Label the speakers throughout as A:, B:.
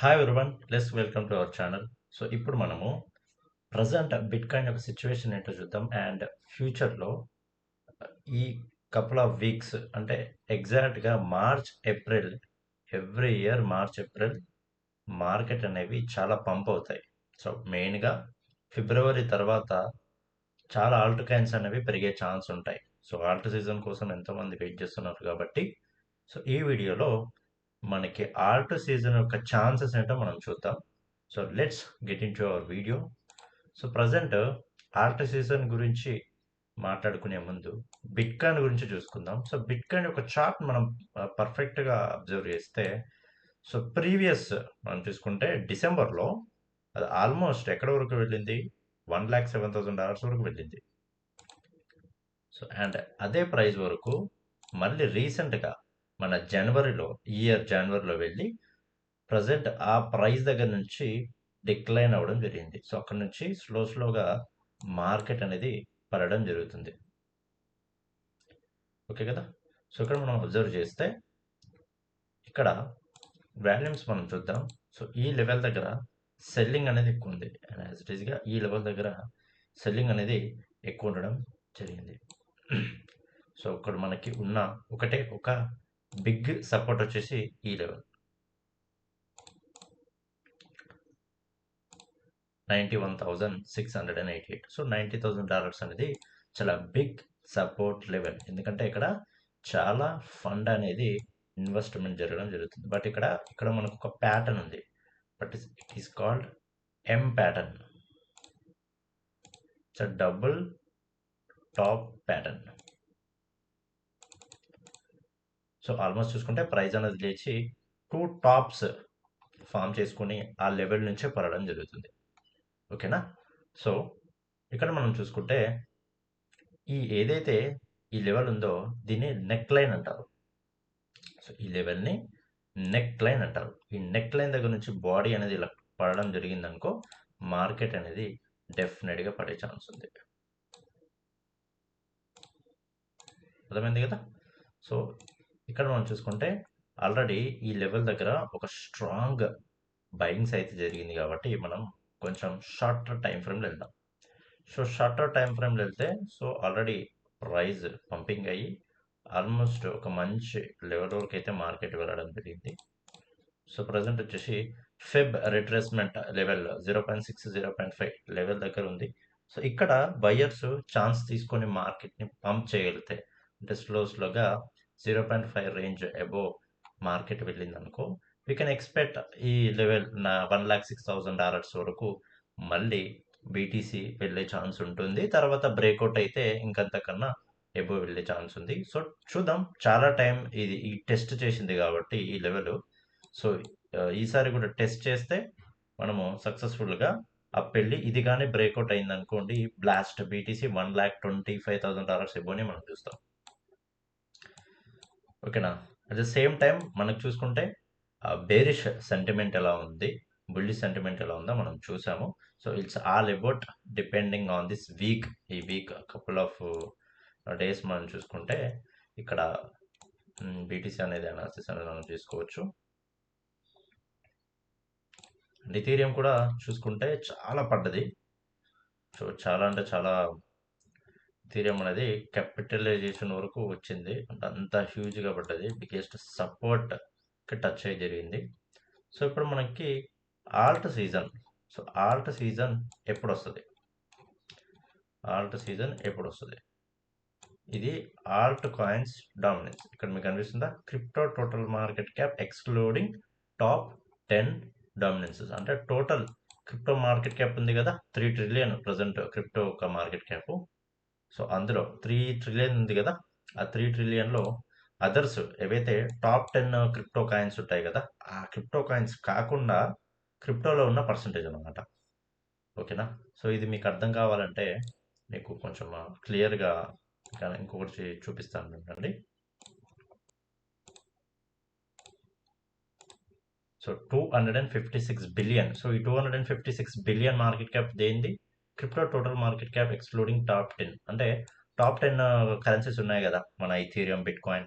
A: Hi everyone, welcome to our channel. So ఇప్పుడు మనము present bit coin యొక్క situation ఏంటో చూద్దాం. అండ్ ఫ్యూచర్లో ఈ కపుల్ ఆఫ్ వీక్స్ అంటే ఎగ్జాక్ట్గా March April, every year March April market అనేవి చాలా పంప్ అవుతాయి. సో మెయిన్గా ఫిబ్రవరి తర్వాత చాలా ఆల్ట్ కాయిన్స్ అనేవి పెరిగే ఛాన్స్ ఉంటాయి. సో ఆల్ట్ సీజన్ కోసం ఎంతోమంది వెయిట్ చేస్తున్నారు కాబట్టి సో ఈ వీడియోలో మనకి ఆల్ట్ సీజన్ యొక్క ఛాన్సెస్ ఏంటో మనం చూద్దాం. So let's get in to our video. So present Alt season గురించి మాట్లాడుకునే ముందు బిట్ కాయిన్ గురించి చూసుకుందాం. సో బిట్ కాయిన్ యొక్క చార్ట్ మనం పర్ఫెక్ట్గా అబ్జర్వ్ చేస్తే సో ప్రీవియస్ మనం చూసుకుంటే డిసెంబర్లో అది ఆల్మోస్ట్ ఎక్కడ వరకు వెళ్ళింది, $1,07,000 వరకు వెళ్ళింది. సో అండ్ అదే ప్రైస్ వరకు మళ్ళీ రీసెంట్గా మన జనవరిలో వెళ్ళి ప్రజెంట్ ఆ ప్రైస్ దగ్గర నుంచి డిక్లైన్ అవ్వడం జరిగింది. సో అక్కడ నుంచి స్లోగా మార్కెట్ అనేది పడడం జరుగుతుంది. ఓకే కదా. సో ఇక్కడ మనం అబ్జర్వ్ చేస్తే ఇక్కడ వాల్యూమ్స్ మనం చూద్దాం. సో ఈ లెవెల్ దగ్గర సెల్లింగ్ అనేది ఎక్కువ ఉంది. అండ్ యాజ్ ఇట్ ఈస్గా ఈ లెవెల్ దగ్గర సెల్లింగ్ అనేది ఎక్కువ ఉండడం జరిగింది. సో ఇక్కడ మనకి ఉన్న ఒక బిగ్ సపోర్ట్ వచ్చేసి ఈ లెవెల్ $91,688. సో $90,000 అనేది చాలా బిగ్ సపోర్ట్ లెవెల్. ఎందుకంటే ఇక్కడ చాలా ఫండ్ అనేది ఇన్వెస్ట్మెంట్ జరగడం జరుగుతుంది. బట్ ఇక్కడ మనకు ఒక ప్యాటర్న్ ఉంది. But it is called M pattern. It's double tap pattern. So almost చూసుకుంటే ప్రైస్ అనేది లేచి 2 టాప్స్ ఫామ్ చేసుకుని ఆ లెవెల్ నుంచే పడడం జరుగుతుంది. ఓకేనా. సో ఇక్కడ మనం చూసుకుంటే ఏదైతే ఈ లెవెల్ ఉందో దీన్ని నెక్ లైన్ అంటారు. సో ఈ లెవెల్ని నెక్ లైన్ అంటారు. ఈ నెక్ లైన్ దగ్గర నుంచి బాడీ అనేది ఇలా పడడం జరిగిందనుకో మార్కెట్ అనేది డెఫినెట్గా పడే ఛాన్స్ ఉంది. అర్థమైంది కదా. సో ఇక్కడ మనం చూసుకుంటే ఆల్రెడీ ఈ లెవెల్ దగ్గర ఒక స్ట్రాంగ్ బయింగ్స్ అయితే జరిగింది కాబట్టి మనం కొంచెం షార్టర్ టైం ఫ్రేమ్లో వెళ్దాం. సో షార్టర్ టైం ఫ్రేమ్లో వెళ్తే సో ఆల్రెడీ ప్రైస్ పంపింగ్ అయ్యి ఆల్మోస్ట్ ఒక మంచి లెవెల్ వరకు అయితే మార్కెట్ వెళ్ళడం జరిగింది. సో ప్రజెంట్ వచ్చేసి ఫెబ్ రిట్రేస్మెంట్ లెవెల్ 0.6 0.5 లెవెల్ దగ్గర ఉంది. సో ఇక్కడ బయర్స్ ఛాన్స్ తీసుకొని మార్కెట్ని పంప్ చేయగలిగితే అంటే స్లోగా 0.5 రేంజ్ అబోవ్ మార్కెట్ వెళ్ళింది అనుకో వీ కెన్ ఎక్స్పెక్ట్ ఈ లెవెల్ $1,06,000 వరకు మళ్ళీ బీటీసీ వెళ్ళే ఛాన్స్ ఉంటుంది. తర్వాత బ్రేక్అవుట్ అయితే ఇంకంతకన్నా ఎబో వెళ్ళే ఛాన్స్ ఉంది. సో చూద్దాం, చాలా టైం ఈ టెస్ట్ చేసింది కాబట్టి ఈ లెవెల్. సో ఈసారి కూడా టెస్ట్ చేస్తే మనము సక్సెస్ఫుల్గా అప్ వెళ్ళి ఇది కానీ బ్రేక్అవుట్ అయింది అనుకోండి బ్లాస్ట్ బీటీసీ $1,25,000 ఎబోని మనం చూస్తాం. ఓకేనా. అట్ ద సేమ్ టైం మనకు చూసుకుంటే బేరిష్ సెంటిమెంట్ ఎలా ఉంది, బుల్లిష్ సెంటిమెంట్ ఎలా ఉందో మనం చూసాము. So it's all about depending on this week. ఈ వీక్ కపుల్ ఆఫ్ డేస్ మనం చూసుకుంటే ఇక్కడ బీటీసీ అనేది అనాలిసిస్ అనేది మనం తీసుకోవచ్చు. ఇథీరియం కూడా చూసుకుంటే చాలా పడ్డది. సో చాలా అంటే చాలా ఇథీరియం అనేది క్యాపిటలైజేషన్ వరకు వచ్చింది. అంటే అంత హ్యూజ్గా పడ్డది. బిగ్గెస్ట్ సపోర్ట్కి టచ్ అయ్యి జరిగింది. సో ఇప్పుడు మనకి Alt season. So Alt season ఎప్పుడు వస్తుంది? ఇది ఆల్ట్ కాయిన్స్ డామినెన్స్. ఇక్కడ మీకు కనిపిస్తుందా? Crypto total market cap excluding top 10 డామినెన్సెస్. అంటే టోటల్ క్రిప్టో మార్కెట్ క్యాప్ ఉంది కదా 3 ట్రిలియన్ ప్రజెంట్ క్రిప్టో ఒక మార్కెట్ క్యాప్. సో అందులో 3 ట్రిలియన్ ఉంది కదా, ఆ 3 ట్రిలియన్లో అదర్స్ ఏవైతే టాప్ 10 క్రిప్టో కాయిన్స్ ఉంటాయి కదా, ఆ క్రిప్టో కాయిన్స్ కాకుండా క్రిప్టోలో ఉన్న పర్సంటేజ్ అనమాట. ఓకేనా. సో ఇది మీకు అర్థం కావాలంటే మీకు కొంచెం క్లియర్గా ఇంకొకటి చూపిస్తాను అండి. So 256 billion. సో ఈ 256 బిలియన్ మార్కెట్ క్యాప్ దేంది? Crypto total market cap excluding top 10. అంటే టాప్ 10 కరెన్సీస్ ఉన్నాయి కదా, మన Ethereum, bitcoin,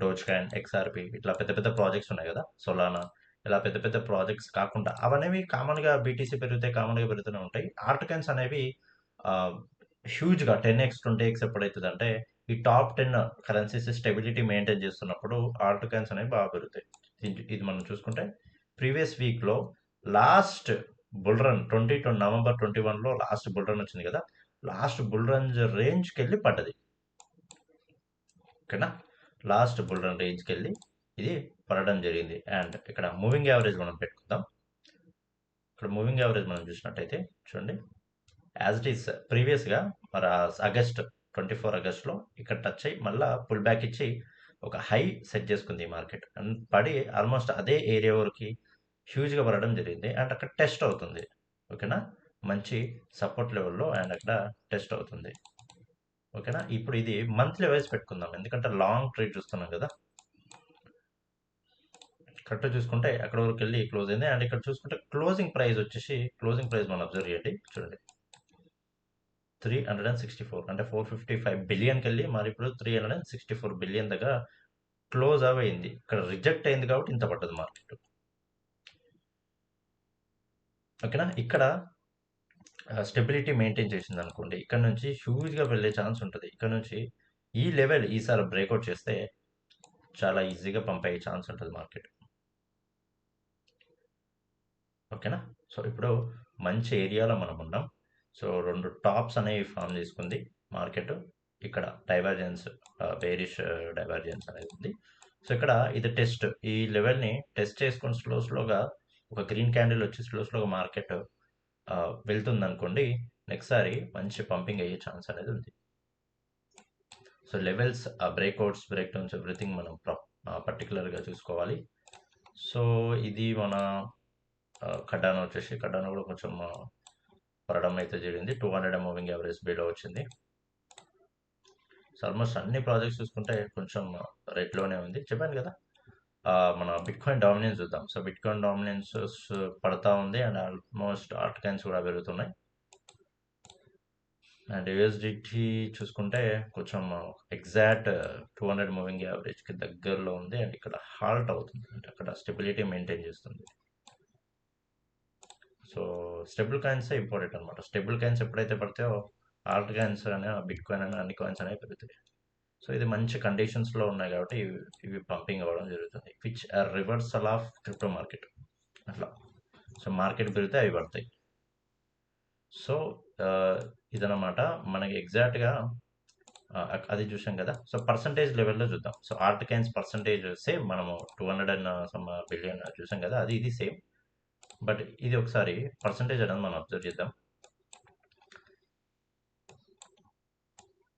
A: Dogecoin, XRP, ఇట్లా పెద్ద పెద్ద ప్రాజెక్ట్స్ ఉన్నాయి కదా, సోలానా, ఇలా పెద్ద పెద్ద ప్రాజెక్ట్స్ కాకుండా అవనేవి కామన్‌గా బీటీసీ పెరిగితే కామన్‌గా పెరుగుతూనే ఉంటాయి. ఆల్ట్ కాయిన్స్ అనేవి హ్యూజ్‌గా 10x, 20x ఎప్పుడైతదంటే ఈ టాప్ 10 కరెన్సీస్ స్టెబిలిటీ మెయింటైన్ చేస్తున్నప్పుడు ఆల్ట్ కాయిన్స్ అనేవి బాగా పెరుగుతాయి. ఇది మనం చూసుకుంటే ప్రీవియస్ వీక్‌లో లాస్ట్ బుల్ రన్ నవంబర్ 21లో లాస్ట్ బుల్ రన్ వచ్చింది కదా! లాస్ట్ బుల్ రన్ రేంజ్‌కెళ్ళి పడ్డది. ఓకేనా? లాస్ట్ బుల్ రన్ రేంజ్‌కెళ్ళి ఇది పడడం జరిగింది. అండ్ ఇక్కడ మూవింగ్ యావరేజ్ మనం పెట్టుకుందాం. ఇక్కడ మూవింగ్ యావరేజ్ మనం చూసినట్టయితే చూడండి. యాజ్ ఇట్ ఈస్ ప్రీవియస్‌గా మరి ఆగస్ట్ 24 ఆగస్ట్‌లో ఇక్కడ టచ్ అయ్యి మళ్ళా పుల్ బ్యాక్ ఇచ్చి ఒక హై సెట్ చేసుకుంది ఈ మార్కెట్. అండ్ పడి ఆల్మోస్ట్ అదే ఏరియా వరకి హ్యూజ్‌గా పడడం జరిగింది. అండ్ అక్కడ టెస్ట్ అవుతుంది. ఓకేనా? మంచి సపోర్ట్ లెవెల్‌లో అండ్ అక్కడ టెస్ట్ అవుతుంది. ఓకేనా? ఇప్పుడు ఇది మంత్లీ వైస్ పెట్టుకుందాం. ఎందుకంటే లాంగ్ ట్రేడ్ చూస్తున్నాం కదా! కరెక్ట్‌గా చూసుకుంటే అక్కడ వరకెళ్ళి క్లోజ్ అయింది. అండ్ ఇక్కడ చూసుకుంటే క్లోజింగ్ ప్రైస్ మనం అబ్జర్వ్ చేయండి. చూడండి. 364 అంటే 455 బిలియన్‌కెళ్ళి మరి ఇప్పుడు 364 బిలియన్ దగ్గర క్లోజ్ అయింది. ఇక్కడ రిజెక్ట్ అయింది కాబట్టి ఇంత పడ్డది మార్కెట్. ఓకేనా? ఇక్కడ స్టెబిలిటీ మెయింటైన్ చేసిందనుకోండి. ఇక్కడ నుంచి హ్యూజ్‌గా వెళ్ళే ఛాన్స్ ఉంటది. ఇక్కడ నుంచి ఈ లెవెల్ ఈసారి బ్రేక్‌ఔట్ చేస్తే చాలా ఈజీగా పంప్ అయ్యే ఛాన్స్ ఉంటది మార్కెట్. ఓకేనా? సో, ఇప్పుడు మంచి ఏరియాలో మనం ఉన్నాం. సో, 2 టాప్స్ అనేవి ఫార్మ్ చేసుకుంది మార్కెట్. ఇక్కడ డైవర్జెన్స్ బేరిష్ డైవర్జెన్స్ అనేది ఉంది. సో, ఇక్కడ ఇది టెస్ట్. ఈ లెవెల్‌ని టెస్ట్ చేసుకొని స్లోగా ఒక గ్రీన్ క్యాండిల్ వచ్చి స్లోగా మార్కెట్ వెళ్తుందనుకోండి. నెక్స్ట్ సారి మంచి పంపింగ్ అయ్యే ఛాన్స్ అనేది ఉంది. So, levels breakouts, break downs everything మనం పర్టిక్యులర్‌గా చూసుకోవాలి. సో, ఇది మన కడానా కూడా కొంచెం పడడం అయితే జరిగింది. 200 మూవింగ్ యావరేజ్ బిలో వచ్చింది. సో ఆల్మోస్ట్ అన్ని ప్రాజెక్ట్స్ చూసుకుంటే కొంచెం రేట్లోనే ఉంది. చెప్పాను కదా! మన బిట్‌కాయిన్ డామినెన్స్ చూద్దాం. సో బిట్‌కాయిన్ డామినెన్స్ పడతా ఉంది. అండ్ ఆల్మోస్ట్ ఆల్ట్ కాయిన్స్ కూడా పెరుగుతున్నాయి. అండ్ యూఎస్డిటీ చూసుకుంటే కొంచెం ఎగ్జాక్ట్ 200 మూవింగ్ యావరేజ్‌కి దగ్గరలో ఉంది. అండ్ ఇక్కడ హాల్ట్ అవుతుంది. అంటే అక్కడ స్టెబిలిటీ మెయింటైన్ చేస్తుంది. సో స్టేబుల్ కాయిన్సే ఇంపార్టెంట్ అనమాట. స్టేబుల్ కాయిన్స్ ఎప్పుడైతే పడతాయో ఆల్ట్ కాయిన్స్ అని బిట్‌కాయిన్ అని అన్ని కాయిన్స్ అనేవి పెరుగుతాయి. సో ఇది మంచి కండిషన్స్‌లో ఉన్నాయి కాబట్టి ఇవి పంపింగ్ అవ్వడం జరుగుతుంది. Which are reversal of crypto market. అట్లా. సో మార్కెట్ పెరిగితే అవి పడతాయి. సో ఇదనమాట మనకి ఎగ్జాక్ట్‌గా అది చూసాం కదా! సో పర్సెంటేజ్ లెవెల్‌లో చూద్దాం. So Alt coins percentage same మనము 200 అండ్ సమ్ బిలియన్ చూసాం కదా! ఇది సేమ్. బట్ ఇది ఒకసారి పర్సెంటేజ్ అనేది మనం అబ్జర్వ్ చేద్దాం.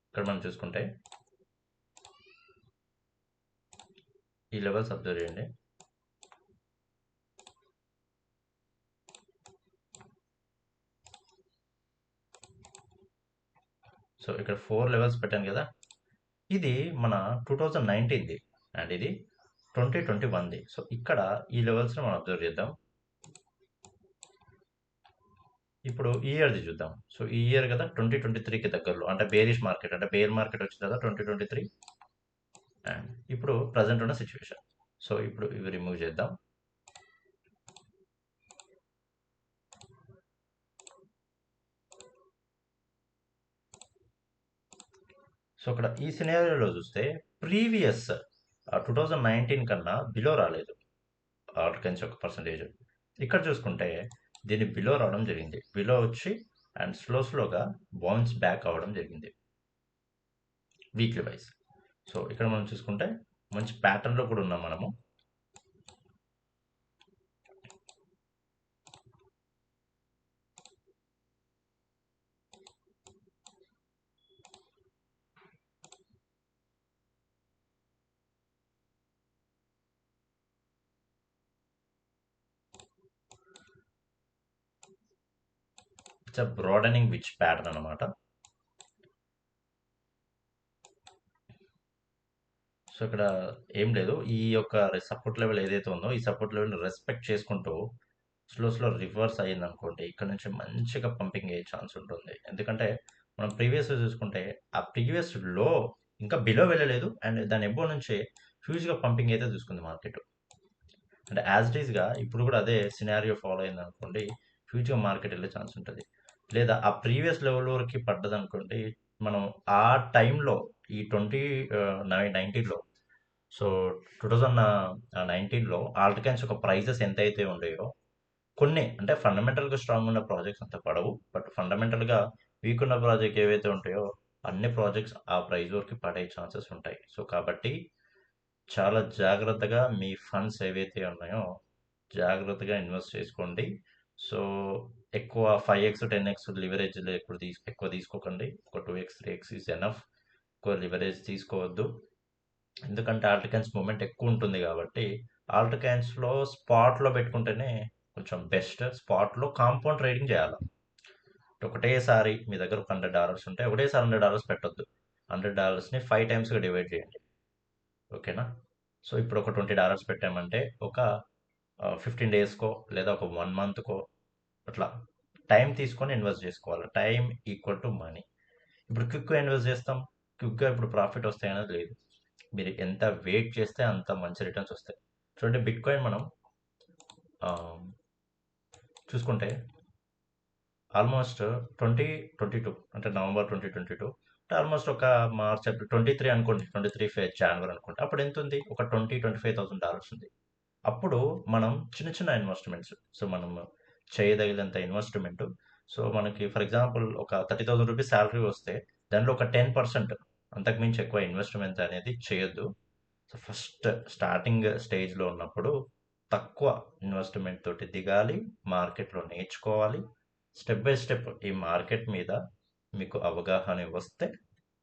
A: ఇక్కడ మనం చూసుకుంటే ఈ లెవెల్స్ అబ్జర్వ్ చేయండి. సో ఇక్కడ 4 లెవెల్స్ పెట్టాను కదా! ఇది మన 2019ది అండ్ ఇది 2021ది. సో ఇక్కడ ఈ లెవెల్స్‌ని మనం అబ్జర్వ్ చేద్దాం. ఇప్పుడు ఈ ఇయర్‌ది చూద్దాం. సో ఈ ఇయర్ కదా 2023కి దగ్గరలో అంటే బేరిష్ మార్కెట్ అంటే బేర్ మార్కెట్ వచ్చింది కదా 2023 అండ్ ఇప్పుడు ప్రెజెంట్ ఉన్న సిట్యుయేషన్. సో ఇప్పుడు ఇవి రిమూవ్ చేద్దాం. సో ఇక్కడ ఈ సినారియోలో చూస్తే ప్రీవియస్ 2019 కన్నా బిలో రాలేదు ఆల్ట్ కాయిన్స్ యొక్క పర్సంటేజ్. ఇక్కడ చూసుకుంటే దీన్ని బిలో రావడం జరిగింది. బిలో వచ్చి అండ్ స్లోగా బౌన్స్ బ్యాక్ అవ్వడం జరిగింది వీక్లీ వైజ్. సో ఇక్కడ మనం చూసుకుంటే మంచి ప్యాటర్న్లో కూడా ఉన్నాం మనము. It's a broadening which pattern అనమాట. సో ఇక్కడ ఏం లేదు. ఈ యొక్క సపోర్ట్ లెవెల్ ఏదైతే ఉందో ఈ సపోర్ట్ లెవెల్‌ని రెస్పెక్ట్ చేసుకుంటూ స్లో రివర్స్ అయిందనుకోండి ఇక్కడ నుంచి మంచిగా పంపింగ్ అయ్యే ఛాన్స్ ఉంటుంది. ఎందుకంటే మనం ప్రీవియస్‌గా చూసుకుంటే ఆ ప్రీవియస్ లో ఇంకా బిలో వెళ్ళలేదు. అండ్ దాని అబోవ్ నుంచి హ్యూజ్‌గా పంపింగ్ అయితే తీసుకుంది మార్కెట్. అంటే యాజ్ ఇట్ ఈస్‌గా ఇప్పుడు కూడా అదే సినారియో ఫాలో అయిందనుకోండి, ఫ్యూచర్ మార్కెట్ వెళ్ళే ఛాన్స్ ఉంటది. లేదా ఆ ప్రీవియస్ లెవెల్ వరకి పడ్డదనుకోండి, మనం ఆ టైంలో ఈ 19లో సో 2019లో ఆల్ట్ కాయిన్స్ ఒక ప్రైజెస్ ఎంతైతే ఉండేయో కొన్ని అంటే ఫండమెంటల్‌గా స్ట్రాంగ్ ఉన్న ప్రాజెక్ట్స్ అంత పడవు. బట్ ఫండమెంటల్‌గా వీక్ ఉన్న ప్రాజెక్ట్ ఏవైతే ఉంటాయో అన్ని ప్రాజెక్ట్స్ ఆ ప్రైస్ వరకు పడే ఛాన్సెస్ ఉంటాయి. సో కాబట్టి చాలా జాగ్రత్తగా మీ ఫండ్స్ ఏవైతే ఉన్నాయో జాగ్రత్తగా ఇన్వెస్ట్ చేసుకోండి. సో ఎక్కువ 5x, 10x లివరేజ్‌లు ఎక్కువ తీసుకోకండి. ఒక 2x, 3x ఈస్ ఎనఫ్. ఎక్కువ లివరేజ్ తీసుకోవద్దు. ఎందుకంటే ఆల్ట్ కాయిన్స్ మూవ్‌మెంట్ ఎక్కువ ఉంటుంది కాబట్టి, ఆల్ట్ కాయిన్స్‌లో స్పాట్‌లో పెట్టుకుంటేనే కొంచెం బెస్ట్. స్పాట్‌లో కాంపౌండ్ ట్రేడింగ్ చేయాల. ఒకటేసారి మీ దగ్గర ఒక $100 ఉంటే ఒకటేసారి $100 పెట్టొద్దు. $100ని 5 టైమ్స్‌గా డివైడ్ చేయండి. ఓకేనా? సో ఇప్పుడు ఒక $20 పెట్టామంటే ఒక 15 డేస్‌కో లేదా ఒక 1 మంత్‌కో అట్లా టైం తీసుకొని ఇన్వెస్ట్ చేసుకోవాలి. Time equal to money. ఇప్పుడు క్విక్‌గా ఇన్వెస్ట్ చేస్తాం. క్విక్‌గా ఇప్పుడు ప్రాఫిట్ వస్తాయనేది లేదు. మీరు ఎంత వెయిట్ చేస్తే అంత మంచి రిటర్న్స్ వస్తాయి. చూడండి బిట్‌కాయిన్ మనం ఆహ్, చూసుకుంటే ఆల్మోస్ట్ 2022 అంటే నవంబర్ 2022 అంటే ఆల్మోస్ట్ ఒక మార్చ్, ఏప్రిల్ 23 అనుకోండి. 23 జనవరి అనుకోండి. అప్పుడు ఎంత ఉంది? ఒక $25,000 ఉంది. అప్పుడు మనం చిన్న చిన్న ఇన్వెస్ట్‌మెంట్స్ సో, మనం చేయదగినంత ఇన్వెస్ట్‌మెంట్ సో, మనకి ఫర్ ఎగ్జాంపుల్ ఒక రూ. 30,000 సాలరీ వస్తే దాంట్లో ఒక 10% అంతకు మించి ఎక్కువ ఇన్వెస్ట్‌మెంట్ అనేది చేయొద్దు. సో, ఫస్ట్ స్టార్టింగ్ స్టేజ్‌లో ఉన్నప్పుడు తక్కువ ఇన్వెస్ట్‌మెంట్ తోటి దిగాలి. మార్కెట్‌లో నేర్చుకోవాలి. స్టెప్ బై స్టెప్ ఈ మార్కెట్ మీద మీకు అవగాహన వస్తే,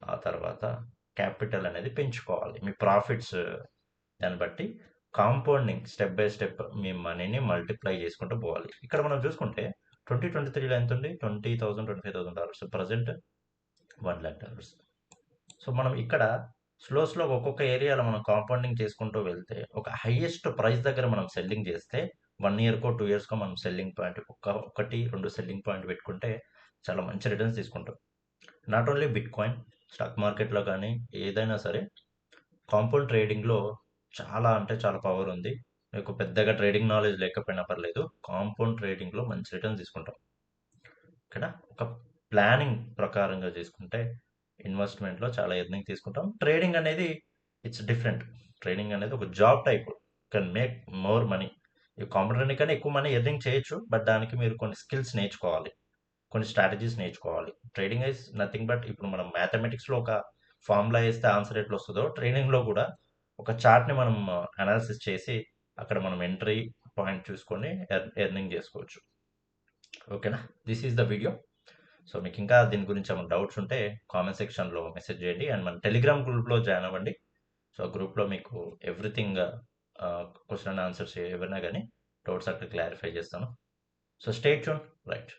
A: ఆ తర్వాత క్యాపిటల్ అనేది పెంచుకోవాలి. మీ ప్రాఫిట్స్ దాన్ని బట్టి కాంపౌండింగ్ స్టెప్ బై స్టెప్ మీ మనీని మల్టిప్లై చేసుకుంటూ పోవాలి. ఇక్కడ మనం చూసుకుంటే 2023లో ఎంత ఉంది? 20,000, $25,000. ప్రెజెంట్ $1,00,000. సో మనం ఇక్కడ స్లోగా ఒక్కొక్క ఏరియాలో మనం కాంపౌండింగ్ చేసుకుంటూ వెళ్తే ఒక హైయెస్ట్ ప్రైస్ దగ్గర మనం సెల్లింగ్ చేస్తే 1 ఇయర్‌కో 2 ఇయర్స్‌కో మనం సెల్లింగ్ పాయింట్ ఒకటి 2 సెల్లింగ్ పాయింట్ పెట్టుకుంటే చాలా మంచి రిటర్న్స్ తీసుకుంటాం. Not only bit coin stock మార్కెట్‌లో కానీ ఏదైనా సరే కాంపౌండ్ ట్రేడింగ్‌లో చాలా అంటే చాలా పవర్ ఉంది. మీకు పెద్దగా ట్రేడింగ్ నాలెడ్జ్ లేకపోయినా పర్లేదు. కాంపౌండ్ ట్రేడింగ్‌లో మంచి రిటర్న్స్ తీసుకుంటాం. ఓకేనా? ఒక ప్లానింగ్ ప్రకారంగా చేసుకుంటే ఇన్వెస్ట్‌మెంట్‌లో చాలా ఎర్నింగ్ తీసుకుంటాం. ట్రేడింగ్ అనేది ఇట్స్ డిఫరెంట్. ట్రేడింగ్ అనేది ఒక job type. Can make more money. ఈ కాంపౌండ్ ట్రేడింగ్ కన్నా ఎక్కువ మనీ ఎర్నింగ్ చేయొచ్చు. బట్ దానికి మీరు కొన్ని స్కిల్స్ నేర్చుకోవాలి. కొన్ని స్ట్రాటజీస్ నేర్చుకోవాలి. ట్రేడింగ్ ఈస్ నథింగ్ బట్ ఇప్పుడు మనం మ్యాథమెటిక్స్‌లో ఒక ఫార్ములా ఏస్తే ఆన్సర్ ఎట్లా వస్తదో, ట్రేడింగ్‌లో కూడా ఒక చార్ట్‌ని మనం అనాలిసిస్ చేసి అక్కడ మనం ఎంట్రీ పాయింట్ చూసుకొని ఎర్నింగ్ చేసుకోవచ్చు. ఓకేనా? This is the video. So మీకు ఇంకా దీని గురించి ఏమైనా డౌట్స్ ఉంటే కామెంట్ సెక్షన్‌లో మెసేజ్ చేయండి. అండ్ మన టెలిగ్రామ్ గ్రూప్‌లో జాయిన్ అవ్వండి. సో ఆ గ్రూప్‌లో మీకు ఎవ్రీథింగ్ క్వెషన్ అండ్ ఆన్సర్స్ ఏవైనా గానీ డౌట్స్ అక్కడ క్లారిఫై చేస్తాను. So stay tuned. రైట్.